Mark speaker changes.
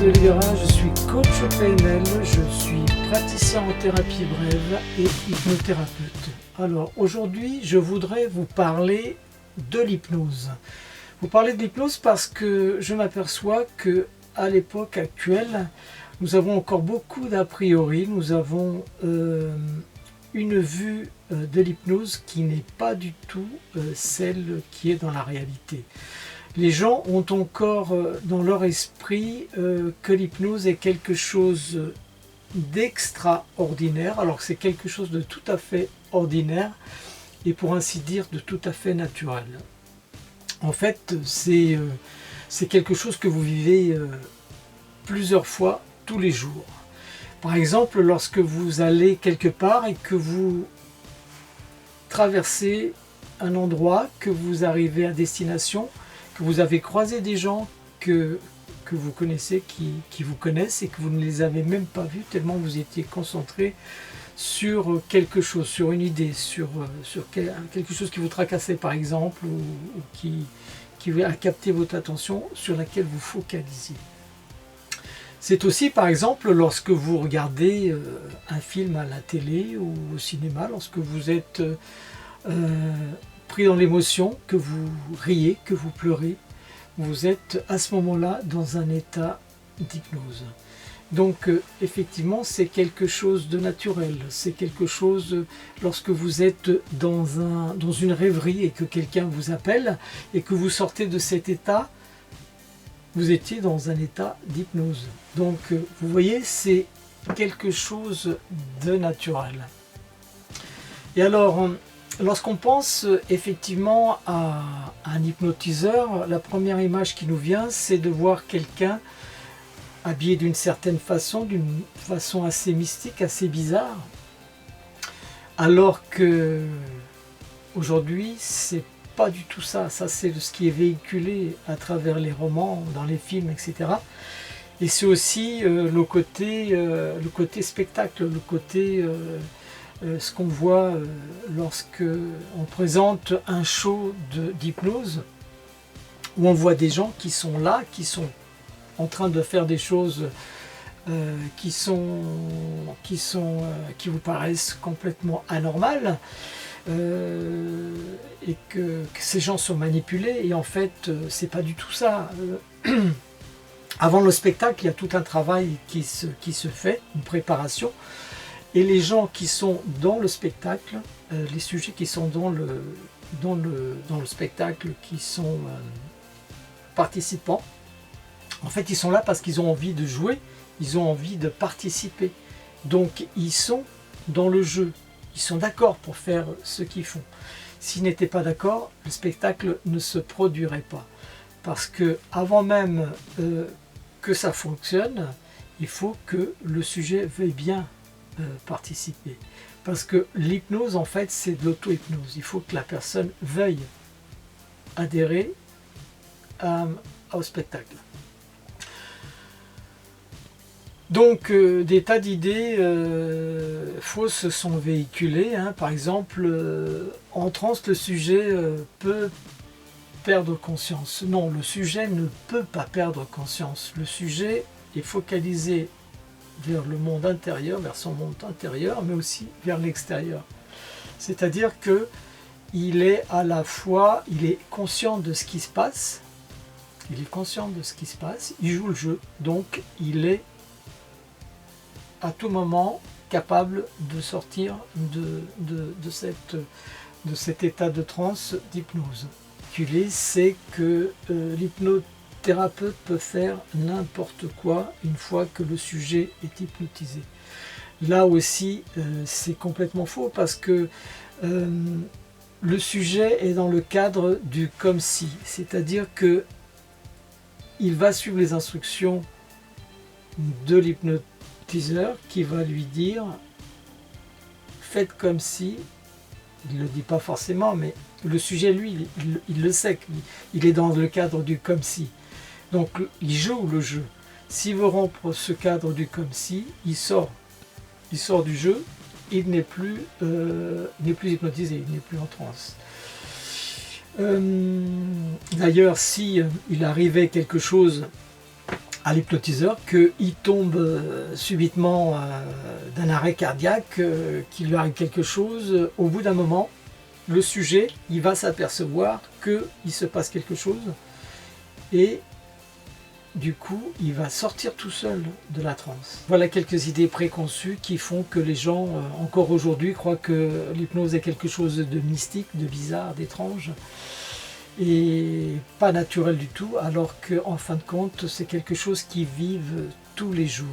Speaker 1: de Libéra, je suis coach PNL, je suis praticien en thérapie brève et hypnothérapeute. Alors aujourd'hui, je voudrais vous parler de l'hypnose. Vous parler de l'hypnose parce que je m'aperçois que à l'époque actuelle, nous avons encore beaucoup d'a priori, nous avons une vue de l'hypnose qui n'est pas du tout celle qui est dans la réalité. Les gens ont encore dans leur esprit que l'hypnose est quelque chose d'extraordinaire, alors que c'est quelque chose de tout à fait ordinaire et pour ainsi dire de tout à fait naturel. En fait, c'est quelque chose que vous vivez plusieurs fois tous les jours. Par exemple, lorsque vous allez quelque part et que vous traversez un endroit, que vous arrivez à destination, que vous avez croisé des gens que vous connaissez, qui vous connaissent et que vous ne les avez même pas vus tellement vous étiez concentré sur quelque chose, sur une idée, sur quelque chose qui vous tracassait par exemple ou qui a capté votre attention, sur laquelle vous focalisiez. C'est aussi par exemple lorsque vous regardez un film à la télé ou au cinéma, lorsque vous êtes pris dans l'émotion, que vous riez, que vous pleurez, vous êtes à ce moment-là dans un état d'hypnose. Donc effectivement c'est quelque chose de naturel, c'est quelque chose lorsque vous êtes dans une rêverie et que quelqu'un vous appelle et que vous sortez de cet état, vous étiez dans un état d'hypnose. Donc vous voyez, c'est quelque chose de naturel. Et alors, lorsqu'on pense effectivement à un hypnotiseur, la première image qui nous vient, c'est de voir quelqu'un habillé d'une certaine façon assez mystique, assez bizarre, alors que aujourd'hui c'est pas du tout ça. Ça c'est ce qui est véhiculé à travers les romans, dans les films, etc. Et c'est aussi le côté spectacle, le côté ce qu'on voit lorsque on présente un show d'hypnose, où on voit des gens qui sont là, qui sont en train de faire des choses qui vous paraissent complètement anormales, et que ces gens sont manipulés, et en fait c'est pas du tout ça. Avant le spectacle, il y a tout un travail qui se fait, une préparation, et les gens qui sont dans le spectacle, les sujets qui sont dans le spectacle, qui sont participants, en fait ils sont là parce qu'ils ont envie de jouer, ils ont envie de participer, donc ils sont dans le jeu, ils sont d'accord pour faire ce qu'ils font. S'ils n'étaient pas d'accord, le spectacle ne se produirait pas, parce que avant même que ça fonctionne, il faut que le sujet veuille bien participer, parce que l'hypnose en fait c'est de l'auto-hypnose, il faut que la personne veuille adhérer au spectacle. Donc des tas d'idées fausses sont véhiculées, hein. Par exemple, en transe le sujet peut perdre conscience. Non, le sujet ne peut pas perdre conscience. Le sujet est focalisé vers le monde intérieur, vers son monde intérieur, mais aussi vers l'extérieur. C'est-à-dire que il est à la fois, il est conscient de ce qui se passe, il joue le jeu, donc il est à tout moment capable de sortir de cet état de transe, d'hypnose. C'est que l'hypnothérapeute peut faire n'importe quoi une fois que le sujet est hypnotisé. Là aussi, c'est complètement faux, parce que le sujet est dans le cadre du comme si, c'est-à-dire que il va suivre les instructions de l'hypnotiseur qui va lui dire faites comme si, il ne le dit pas forcément, mais le sujet lui il le sait, il est dans le cadre du comme si, donc il joue le jeu. S'il veut rompre ce cadre du comme si, il sort du jeu, il n'est plus hypnotisé, il n'est plus en transe. D'ailleurs, si il arrivait quelque chose à l'hypnotiseur qu'il tombe subitement d'un arrêt cardiaque, qu'il lui arrive quelque chose. Au bout d'un moment, le sujet, il va s'apercevoir qu'il se passe quelque chose et du coup, il va sortir tout seul de la transe. Voilà quelques idées préconçues qui font que les gens, encore aujourd'hui, croient que l'hypnose est quelque chose de mystique, de bizarre, d'étrange et pas naturel du tout, alors qu'en fin de compte, c'est quelque chose qu'ils vivent tous les jours.